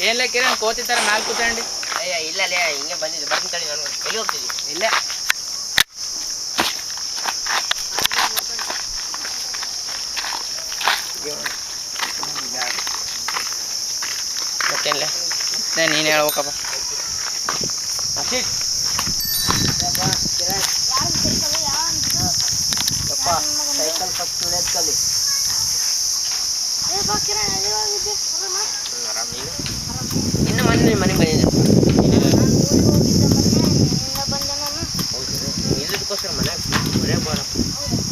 ಏನ್ ಕಿರಣ್ ಕೋತಿತ್ತಾರ ಮ್ಯಾಲ್ ಕೂತ್ಕೊಂಡಿ? ಅಯ್ಯ ಇಲ್ಲ ಲೇ, ಹಿಂಗೆ ಬಂದಿದ್ದು. ಬರ್ತೀನಿ ತಡಿ. ನಾನು ಎಲ್ಲಿ ಹೋಗ್ತಿದ್ದಿ? ಇಲ್ಲ ಮತ್ತೇನಿಲ್ಲ, ನೀನ್ ಹೇಳ್ಬೇಕಪ್ಪ. ಸೈಕಲ್ ಫಸ್ಟ್ ತುಳಿಯೋದು ಕಲಿ. ಆರಾಮ್ ನೀನು? ಇನ್ನು ಮನೆ ಮನೆಗೆ ಬಂದಿದ್ದೆ. ಹೌದು, ಇಲ್ಲದಕ್ಕೋಸ್ಕರ ಮನೆಗೆ ಬರ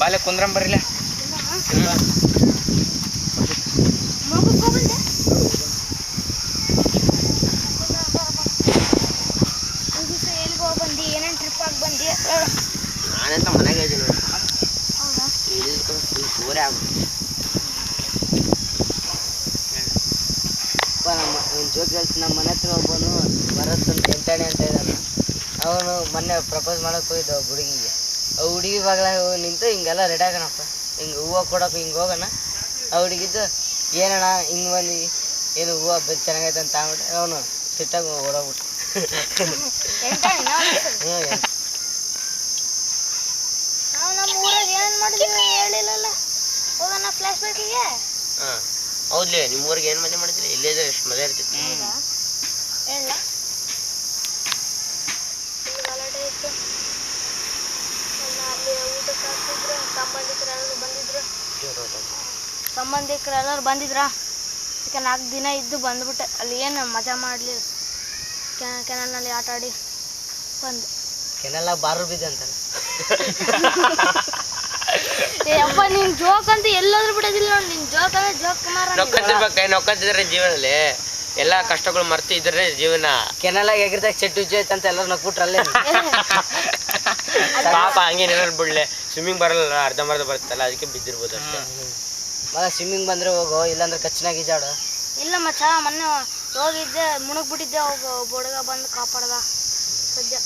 ಬಾಲೆ ಕುಂದ್ರಂ ಬರಿಲ್ಲ. ನಾನೆಂತ ಮನೆಗೆ ಇದ್ದೀನಿ ನೋಡಿ. ಇಲ್ಲದಕ್ಕೋಸ್ಕರ ಸೂರೇ ಆಗ್ಬಿಟ್ಟು ಒಂದು ಜೋಕ್ ಹೇಳ್ತೀನಿ. ನಮ್ಮ ಮನೆ ಹತ್ರ ಒಬ್ಬನು ಭರತ್ ಅಂತ ಎಂಟಾಣಿ ಅಂತ ಇದ್ದಾನೆ. ಅವನು ಮೊನ್ನೆ ಪ್ರಪೋಸ್ ಮಾಡೋಕೆ ಹೋಗಿದ್ದ ಹುಡುಗಿಗೆ. ಆ ಹುಡುಗಿ ಬಾಗ್ಲಾಗ ನಿಂತು ಹಿಂಗೆಲ್ಲ ರೆಡಿ ಆಗೋಣಪ್ಪ, ಹಿಂಗೆ ಹೂವು ಕೊಡೋಕೆ ಹಿಂಗೆ ಹೋಗೋಣ. ಆ ಹುಡುಗಿದ್ದು ಏನಣ್ಣ ಹಿಂಗೆ ಬಂದು ಏನು ಹೂವು ಚೆನ್ನಾಗೈತೆ ಅಂತ ಅಂದ್ಬಿಟ್ಟು ಅವನು ಸಿಟ್ಟಾಗಿ ಓಡೋಗ್ಬಿಟ್ಟು. ಹೌದ್ಲೇ, ನಿಮ್ಮ ಊರಿಗೆ ಏನು ಮದುವೆ ಮಾಡಿದ್ರಿ? ಇಲ್ಲೇ ಇದ್ರೆ ಎಷ್ಟು ಮದುವೆ ಇರ್ತಿತ್ತು. ಸಂಬಂಧಿಕರೆಲ್ಲರೂ ಬಂದಿದ್ರ. ಅದಕ್ಕೆ 4 ದಿನ ಇದ್ದು ಬಂದ್ಬಿಟ್ಟೆ. ಅಲ್ಲಿ ಏನು ಮಜಾ ಮಾಡಲಿ, ಕೆನಲ್ನಲ್ಲಿ ಆಟ ಆಡಿ ಬಂದು. ಕೆನಲ್ಲ ಬಾರು ಬಿದ್ದೆ ಅಂತಾನೆ. ಅಪ್ಪ ನೀನ್ ಜೋಕ್ ಅಂತ ಎಲ್ಲಾದ್ರೂ ಬಿಡೋದಿಲ್ಲ ನೋಡಿ. ನಿನ್ ಜೋಕ್ ಅಂದ್ರೆ ಜೋಕ್ ಕುಮಾರ. ನೊಕ್ಕತ್ತಿದ್ರೆ ಜೀವನದಲ್ಲಿ ಎಲ್ಲಾ ಕಷ್ಟಗಳು ಮರ್ತು ಇದ್ರೆ ಜೀವನ. ಕೆನಲಾಗ ಎಗಿರ್ದಾಗ ಚೆಟ್ಟು ಅಂತ ಎಲ್ಲರೂ ನಕ್ಬಿಟ್ರಲ್ಲೇ. ಪಾಪ ಹಂಗೆ ಏನಾರು ಬಿಡ್ಲೆ, ಸ್ವಿಮ್ಮಿಂಗ್ ಬರಲ್ಲ, ಅರ್ಧಂಬರ್ಧ ಬರುತ್ತಲ್ಲ, ಅದಕ್ಕೆ ಬಿದ್ದಿರ್ಬೋದು ಅಷ್ಟೇ. ಮಗ ಸ್ವಿಮ್ಮಿಂಗ್ ಬಂದ್ರೆ ಹೋಗೋ, ಇಲ್ಲಾಂದ್ರೆ ಕಚ್ಚಿನಾಗಿ ಜಾಡು. ಇಲ್ಲ ಮಚ್ಚ, ಮೊನ್ನೆ ಹೋಗಿದ್ದೆ, ಮುಣಗ್ಬಿಟ್ಟಿದ್ದೆ. ಹೋಗ ಹುಡುಗ ಬಂದು ಕಾಪಾಡ್ದ ಸದ್ಯ.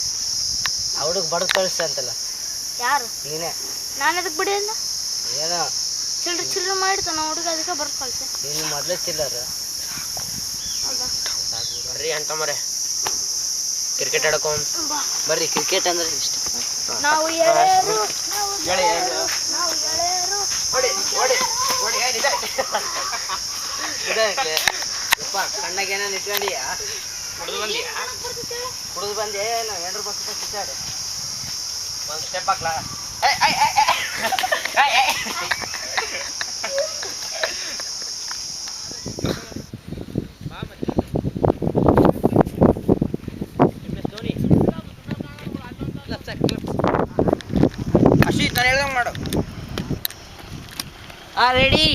ಆ ಹುಡುಗ ಬಡದ್ ಕಳಿಸ್ತೆ ಅಂತಲ್ಲ. ಯಾರು? ನೀನೇ. ನಾನು ಅದಕ್ಕೆ ಬಿಡಿಲ್ಲ. ಏನೋ ಚಿಲ್ಡ್ರ ಮಾಡಿರ್ತಾನ ಹುಡುಗ, ಅದಕ್ಕೆ ಬರ್ದು ಕಳ್ಸೆ. ನೀನು ಮೊದಲೇ ಚಿಲ್ಲರ. ಬರ್ರಿ ಅಂತ ಮರೆ ಕ್ರಿಕೆಟ್ ಆಡಕೊ ಬರ್ರಿ. ಕ್ರಿಕೆಟ್ ಅಂದ್ರೆ ಇಷ್ಟ. ನಾವು ಎಳೆಯರು ಕಣ್ಣಾಗ ಏನೇನು ಇಟ್ಕೊಂಡಿಯಾ? ಕುಡಿದು ಬಂದೆ. ನಾವು 2 ರೂಪಾಯಿ ಕಿತ್ತಾಡು. ಒಂದು ಸ್ಟೆಪ್ ಹಾಕ್ಲಾ? ಅಶೀತ್, ನಾನು ಹೇಳ್ದಂಗೆ ಮಾಡು. ರೆಡಿ.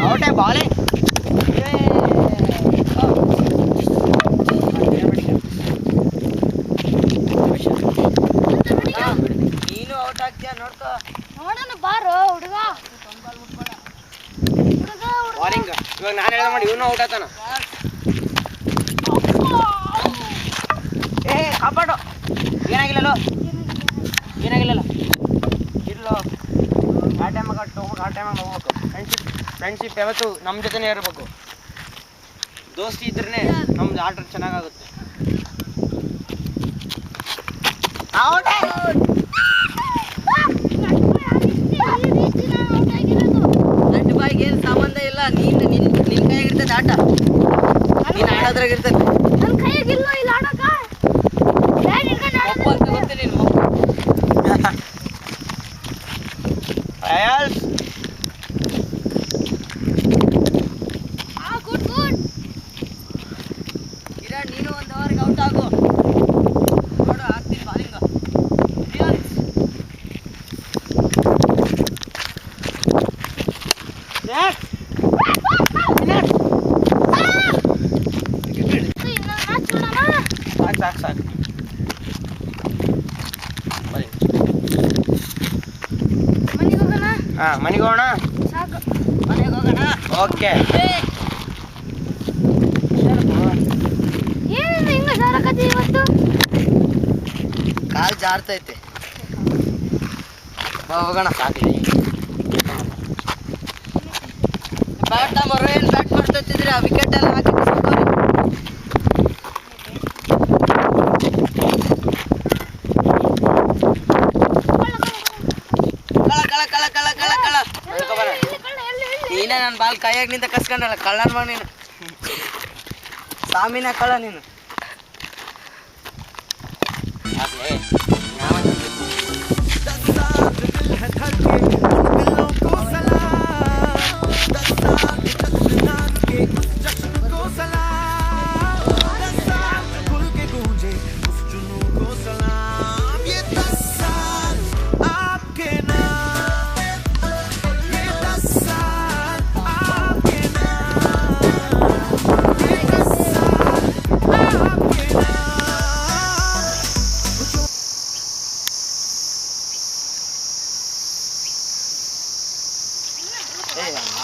ಔಟೇ ಬಾಳೆ. ನೀನು ಔಟ್ ಆಗ್ತೀಯ ನೋಡ್ಕೋ. ನೋಡೋಣ ಬಾರೋ ಹುಡುಗ. ಬಾಲಿಂಗ್ ಇವಾಗ ನಾನು ಹೇಳ್ದ ಮಾಡಿ ಇವನು ಔಟ್ ಆತಾನ. ಕಾಪಾಡು. ಏನಾಗಿಲ್ಲೋ, ಏನಾಗಿಲ್ಲಲ್ಲ. ಇರ್ಲೋ, ಆ ಟೈಮಾಗ ಹೋಗ್ಬೇಕು, ಆ ಟೈಮಾಗ ಹೋಗ್ಬೇಕು. ಫ್ರೆಂಡ್ಶಿಪ್ ಯಾವತ್ತು ನಮ್ಮ ಜೊತೆನೇ ಇರಬೇಕು. ದೋಸ್ತಿ ಇದ್ರೇ ನಮ್ದು ಆಟ ಚೆನ್ನಾಗಾಗುತ್ತೆ. ಗಂಟು ಬಾಯಿಗೆ ಏನು ಸಂಬಂಧ ಇಲ್ಲ. ನಿನ್ನ ಕೈಯಾಗಿರ್ತದೆ ಆಟ, ನೀನು ಆಡೋದ್ರಾಗಿರ್ತದೆ. ನನ್ನ ಕೈಯಾಗಿಲ್ಲ ಇಲ್ಲ ಆಡಕ. ಗೊತ್ತೇ ನೀನು. ಕಿರಣ್, ನೀನು 1 ಓವರ್ಗೆ ಔಟ್ ಆಗು. ನೋಡು, ಆಗ್ತೀನಿ ಬಾಲಿಂಗ. ಮನೆಗೆ ಹೋಗೋಣ. ಸಾಕು. ಮನೆಗೆ ಹೋಗೋಣ. ಓಕೆ. ಏನಿಲ್ಲ ಹಿಂಗ ಜಾರಕತ್ತಿ ಇವತ್ತು. ಕಾಲು ಜಾರ್ತೈತೆ. ಬಾ ಹೋಗೋಣ. ಸಾಕಿದೆ. ಬ್ಯಾಟ್ ತಗೊಂಬರ್ರಿ. ಏನು ಬ್ಯಾಟ್ ಮಾಡ್ತಿದ್ರಿ? ಆ ವಿಕೆಟ್ ಎಲ್ಲ ಹಾಕಿ ಬಿಸಾಕೋರಿ. ನೀನೇ ನನ್ನ ಬಾಲ್ ಕೈಯಾಗ ನಿಂತ ಕಸ್ಕೊಂಡಲ್ಲ ಕಳ್ಳನ್ ಮಗ ನೀನು. ಸಾಮಿನ ಕಳ್ಳ ನೀನು.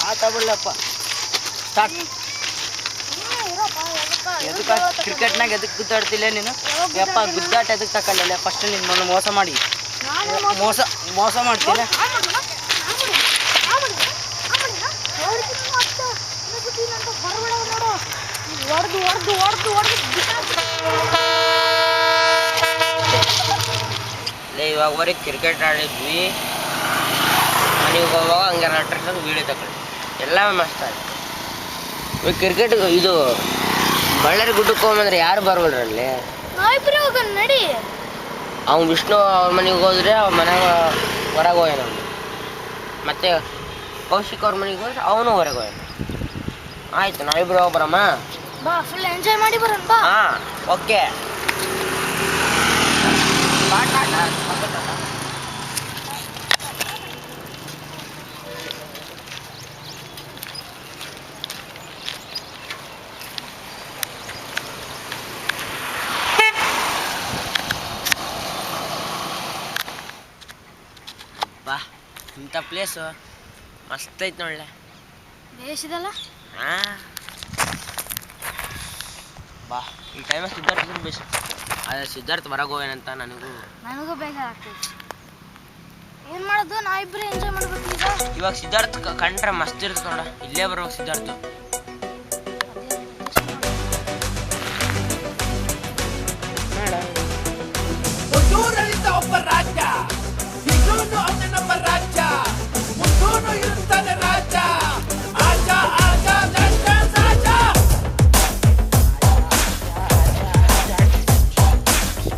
ಆಟಾಡ್ಬಿಡ್ಲಪ್ಪ. ಸ್ಟಾರ್ಟ್. ಕ್ರಿಕೆಟ್ನಾಗ ಎದಕ್ಕೆ ಗುದ್ದಾಡ್ತಿಲ್ಲ ನೀನು? ಯಪ್ಪ ಗುದ್ದಾಟ ಎದಕ್ಕೆ ತಕೊಳ್ಳಲ್ಲ? ಫಸ್ಟ್ ನಿನ್ನ ಮೊನ್ನೆ ಮೋಸ ಮಾಡಿ ಮೋಸ ಮಾಡ್ತಿಲ್ಲ. ಇವಾಗ ಬರೀ ಕ್ರಿಕೆಟ್ ಆಡಿದ್ವಿ. ಮನೆಗೆ ಹೋಗುವಾಗ ಹಂಗೆ ರಟ್ಟ ವೀಡಿಯೋ ತಗೊಳ್ಳಿ. ಎಲ್ಲ ಮಸ್ತ್ ಆಯ್ತು. ಇವಾಗ ಕ್ರಿಕೆಟ್ ಇದು ಬಳ್ಳಾರಿ ಗುಡ್ಡಕ್ಕೆ ಹೋಗ್ಬಂದ್ರೆ ಯಾರು ಬರ್ವಲ್ರಲ್ಲಿ? ನಾವಿಬ್ರು ಹೋಗೋಣ ನಡಿ. ಅವ್ನು ವಿಷ್ಣು ಅವ್ರ ಮನೆಗೆ ಹೋದ್ರೆ ಅವ್ರ ಮನೆಗೆ ಹೊರಗೆ ಹೋಯ್ನ. ಮತ್ತೆ ಕೌಶಿಕ್ ಅವ್ರ ಮನೆಗೆ ಹೋದ್ರೆ ಅವನು ಹೊರಗೆ ಹೋಯ್ನ. ಆಯ್ತು, ನಾವಿಬ್ರು ಹೋಗಿ ಬರಮ್ಮ. ಬಾ, ಫುಲ್ ಎಂಜಾಯ್ ಮಾಡಿ ಬರೋಣ ಬಾ. ಹಾಂ, ಓಕೆ. ಬಾ, ಇಂಥ ಪ್ಲೇಸು ಮಸ್ತ್ ಐತೆ ನೋಡ್ಲೆ. ಬೇಸಿದಲ್ಲ. ಹಾಂ, ಬಾ. ಈ ಟೈಮ ಸಿದ್ಧಾರ್ಥ ಬೇಸ್. ಆದರೆ ಸಿದ್ಧಾರ್ಥ ಹೊರಗೆ ಹೋಗ್ಯಾನಂತ ನನಗೂ ಬೇಜಾರಾಗ್ತೈತಿ. ಏನು ಮಾಡೋದು? ನಾವಿಬ್ಬರೇ ಎಂಜಾಯ್ ಮಾಡ್ಬೇಕು ಈಗ. ಇವಾಗ ಸಿದ್ಧಾರ್ಥ ಕಂಡ್ರೆ ಮಸ್ತ್ ಇರ್ತದೆ ನೋಡ. ಇಲ್ಲೇ ಬರ್ಬೇಕು ಸಿದ್ಧಾರ್ಥ. ಒಬ್ಬ ರಾಜ, ಇನ್ನೊಂದು ಅವನೊಬ್ಬ ರಾಜ, ಮುಂದೂನು ಇರುತ್ತಾನೆ ರಾಜ. ಆಜ ಆಜ ಲಂಡನ್ ರಾಜ.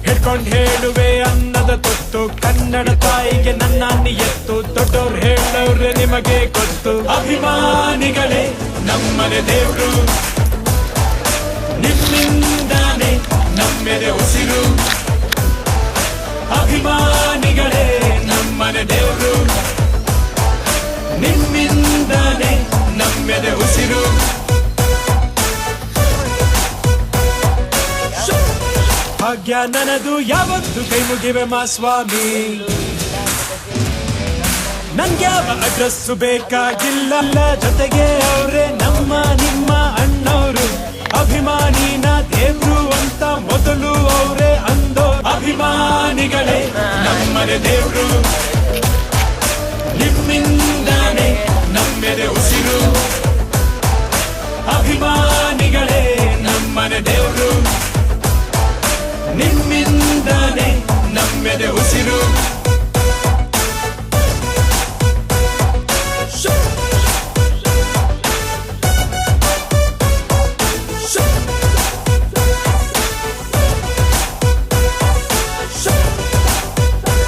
ಹಿಡ್ಕೊಂಡ್ ಹೇಳುವೆ ಅನ್ನದ ತೊತ್ತು, ಕನ್ನಡ ತಾಯಿಗೆ ನನ್ನ ನಿಯತ್ತು. ದೊಡ್ಡವ್ರು ಹೇಳವ್ರೆ ನಿಮಗೆ ಗೊತ್ತು. ಅಭಿಮಾನಿಗಳೇ ನಮ್ಮನೆ ದೇವ್ರು, ನಿಮ್ಮಿಂದಾನೆ ನಮ್ಮೆದೆ ಉಸಿರು. ಅಭಿಮಾನಿಗಳೇ ನಮ್ಮನೆ ದೇವ್ರು, ನಿಮ್ಮಿಂದಾನೆ ನಮ್ಮೆದೆ ಉಸಿರು. ಭಾಗ್ಯ ನನದು ಯಾವತ್ತು ಕೈ ಮುಗಿವೆ ಮಾ ಸ್ವಾಮಿ. ನನ್ಗ್ಯಾವ ಅಡ್ರೆಸ್ಸು ಬೇಕಾಗಿಲ್ಲ, ಜೊತೆಗೆ ಅವ್ರೆ ನಮ್ಮ ನಿಮ್ಮ ಅಣ್ಣವ್ರು. ಅಭಿಮಾನಿನ ದೇವ್ರು ಅಂತ ಮೊದಲು ಅವ್ರೆ ಅಂದೋ. ಅಭಿಮಾನಿಗಳೇ ನಮ್ಮನೆ ದೇವ್ರು, ನಿಮ್ಮಿಂದಾನೆ ನಮ್ಮೆದೆ ಉಸಿರು. ಅಭಿಮಾನಿಗಳೇ ನಮ್ಮನೆ ದೇವ್ರು, ನಿಮ್ಮಿಂದಾನೆ ನಮ್ಮೆದೆ ಉಸಿರು.